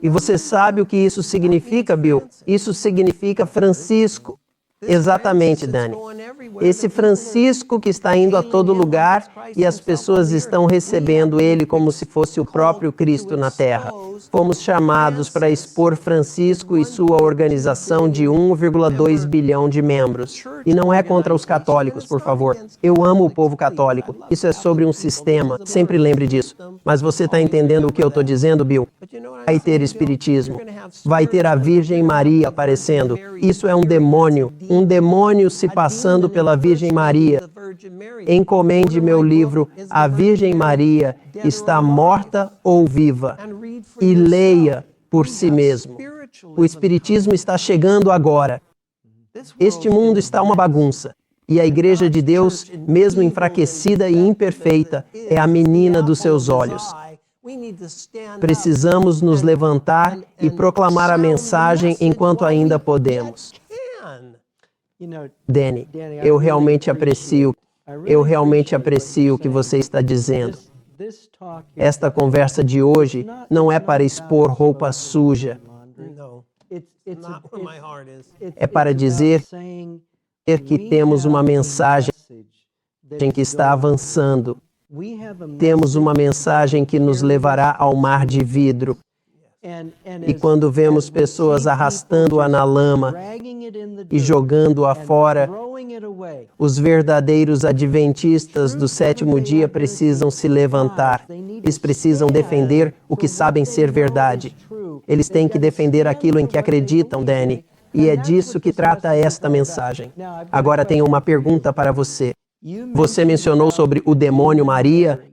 B: E você sabe o que isso significa, Bill? Isso significa Francisco. Exatamente, Dani. Esse Francisco que está indo a todo lugar e as pessoas estão recebendo ele como se fosse o próprio Cristo na Terra. Fomos chamados para expor Francisco e sua organização de 1,2 bilhão de membros. E não é contra os católicos, por favor. Eu amo o povo católico. Isso é sobre um sistema. Sempre lembre disso. Mas você está entendendo o que eu estou dizendo, Bill? Vai ter espiritismo. Vai ter a Virgem Maria aparecendo. Isso é um demônio. Um demônio se passando pela Virgem Maria. Encomende meu livro, A Virgem Maria está morta ou viva? E leia por si mesmo. O Espiritismo está chegando agora. Este mundo está uma bagunça. E a Igreja de Deus, mesmo enfraquecida e imperfeita, é a menina dos seus olhos. Precisamos nos levantar e proclamar a mensagem enquanto ainda podemos. Danny, eu realmente aprecio o que você está dizendo. Esta conversa de hoje não é para expor roupa suja. É para dizer que temos uma mensagem que está avançando. Temos uma mensagem que nos levará ao mar de vidro. E quando vemos pessoas arrastando-a na lama e jogando-a fora, os verdadeiros adventistas do sétimo dia precisam se levantar. Eles precisam defender o que sabem ser verdade. Eles têm que defender aquilo em que acreditam, Danny. E é disso que trata esta mensagem. Agora tenho uma pergunta para você. Você mencionou sobre o demônio Maria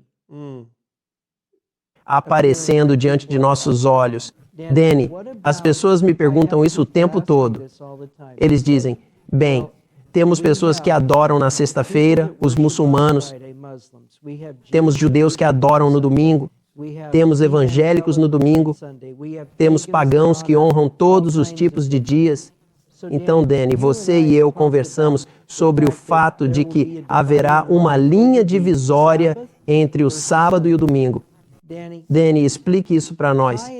B: aparecendo diante de nossos olhos. Danny, as pessoas me perguntam isso o tempo todo. Eles dizem, bem, temos pessoas que adoram na sexta-feira, os muçulmanos. Temos judeus que adoram no domingo. Temos evangélicos no domingo. Temos pagãos que honram todos os tipos de dias. Então, Danny, você e eu conversamos sobre o fato de que haverá uma linha divisória entre o sábado e o domingo. Danny, explique isso para nós.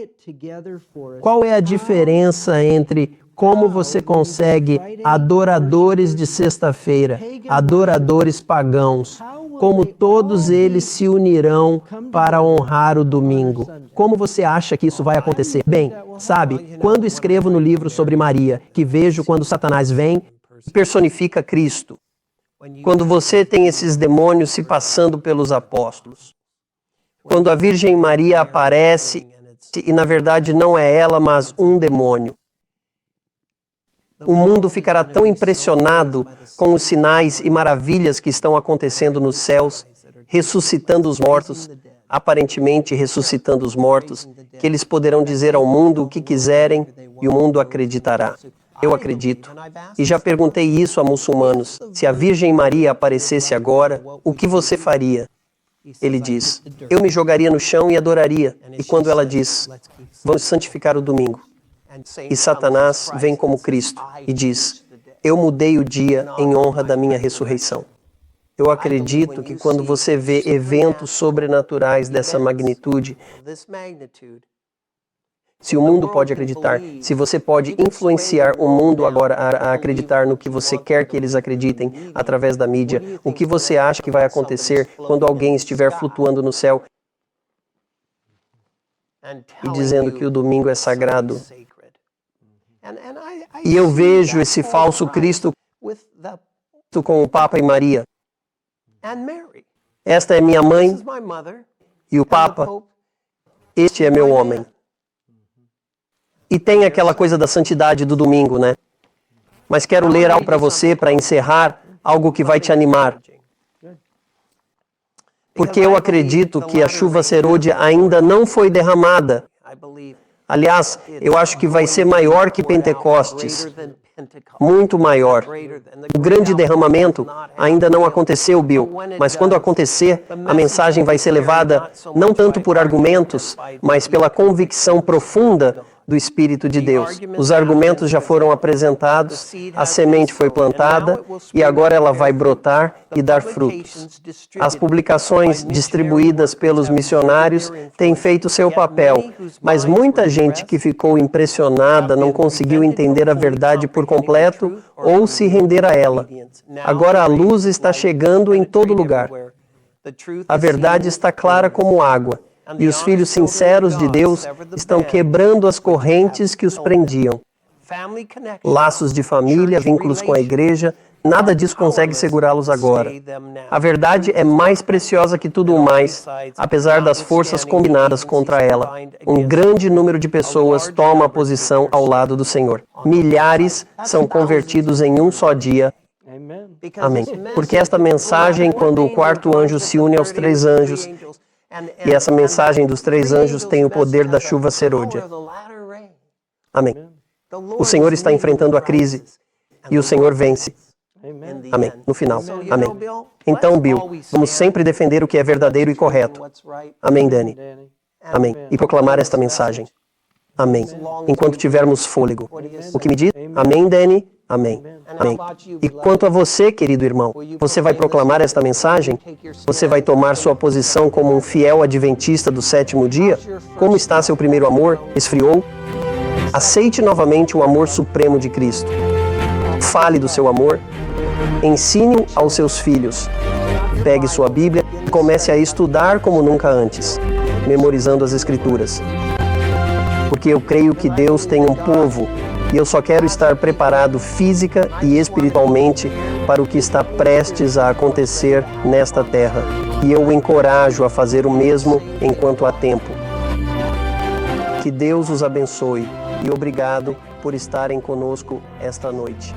B: Qual é a diferença entre como você consegue adoradores de sexta-feira, adoradores pagãos, como todos eles se unirão para honrar o domingo? Como você acha que isso vai acontecer? Bem, sabe, quando escrevo no livro sobre Maria, que vejo quando Satanás vem e personifica Cristo, quando você tem esses demônios se passando pelos apóstolos, quando a Virgem Maria aparece e na verdade não é ela, mas um demônio, o mundo ficará tão impressionado com os sinais e maravilhas que estão acontecendo nos céus, ressuscitando os mortos, aparentemente ressuscitando os mortos, que eles poderão dizer ao mundo o que quiserem e o mundo acreditará. Eu acredito. E já perguntei isso a muçulmanos. Se a Virgem Maria aparecesse agora, o que você faria? Ele diz, eu me jogaria no chão e adoraria. E quando ela diz, vamos santificar o domingo. E Satanás vem como Cristo e diz, eu mudei o dia em honra da minha ressurreição. Eu acredito que quando você vê eventos sobrenaturais dessa magnitude, se o mundo pode acreditar, se você pode influenciar o mundo agora a acreditar no que você quer que eles acreditem através da mídia, o que você acha que vai acontecer quando alguém estiver flutuando no céu e dizendo que o domingo é sagrado? E eu vejo esse falso Cristo com o Papa e Maria. Esta é minha mãe e o Papa, este é meu homem. E tem aquela coisa da santidade do domingo, né? Mas quero ler algo para você, para encerrar, algo que vai te animar. Porque eu acredito que a chuva serôdia ainda não foi derramada. Aliás, eu acho que vai ser maior que Pentecostes. Muito maior. O grande derramamento ainda não aconteceu, Bill, mas quando acontecer, a mensagem vai ser levada não tanto por argumentos, mas pela convicção profunda do Espírito de Deus. Os argumentos já foram apresentados, a semente foi plantada e agora ela vai brotar e dar frutos. As publicações distribuídas pelos missionários têm feito seu papel, mas muita gente que ficou impressionada não conseguiu entender a verdade por completo ou se render a ela. Agora a luz está chegando em todo lugar. A verdade está clara como água. E os filhos sinceros de Deus estão quebrando as correntes que os prendiam. Laços de família, vínculos com a igreja, nada disso consegue segurá-los agora. A verdade é mais preciosa que tudo o mais, apesar das forças combinadas contra ela. Um grande número de pessoas toma a posição ao lado do Senhor. Milhares são convertidos em um só dia. Amém. Porque esta mensagem, quando o quarto anjo se une aos três anjos, e essa mensagem dos três anjos tem o poder da chuva serôdia. Amém. O Senhor está enfrentando a crise e o Senhor vence. Amém. No final. Amém. Então, Bill, vamos sempre defender o que é verdadeiro e correto. Amém, Danny. Amém. E proclamar esta mensagem. Amém. Enquanto tivermos fôlego. O que me diz? Amém, Danny? Amém. Amém. E quanto a você, querido irmão, você vai proclamar esta mensagem? Você vai tomar sua posição como um fiel adventista do sétimo dia? Como está seu primeiro amor? Esfriou? Aceite novamente o amor supremo de Cristo. Fale do seu amor. Ensine-o aos seus filhos. Pegue sua Bíblia e comece a estudar como nunca antes, memorizando as Escrituras. Porque eu creio que Deus tem um povo e eu só quero estar preparado física e espiritualmente para o que está prestes a acontecer nesta terra. E eu o encorajo a fazer o mesmo enquanto há tempo. Que Deus os abençoe e obrigado por estarem conosco esta noite.